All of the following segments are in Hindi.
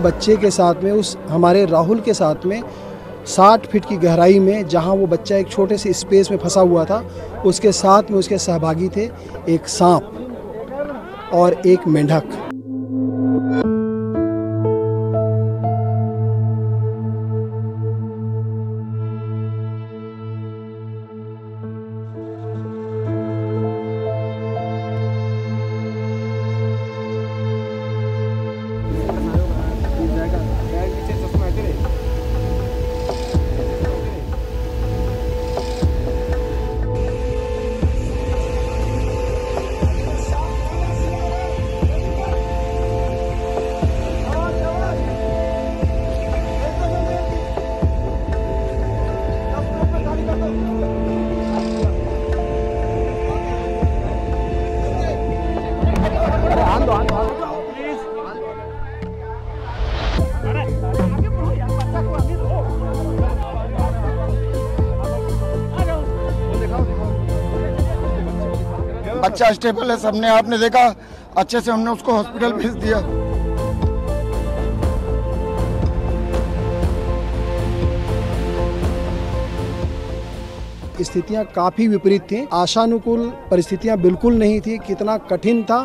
बच्चे के साथ में, उस हमारे राहुल के साथ में 60 फीट की गहराई में, जहां वो बच्चा एक छोटे से स्पेस में फंसा हुआ था, उसके साथ में उसके सहभागी थे एक सांप और एक मेंढक। बच्चा स्टेबल है, सबने आपने देखा, अच्छे से हमने उसको हॉस्पिटल भेज दिया। स्थितियां काफ़ी विपरीत थीं, आशानुकूल परिस्थितियां बिल्कुल नहीं थी। कितना कठिन था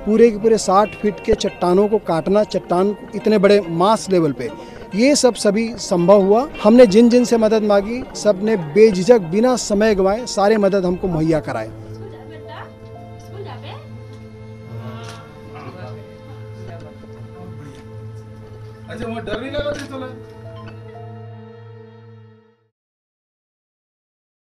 पूरे के पूरे 60 फीट के चट्टानों को काटना, चट्टान इतने बड़े मास लेवल पे, ये सब सभी संभव हुआ। हमने जिन जिन से मदद मांगी, सब ने बेझिझक बिना समय गंवाए सारे मदद हमको मुहैया कराए। अच्छा, वो डर नहीं लगा?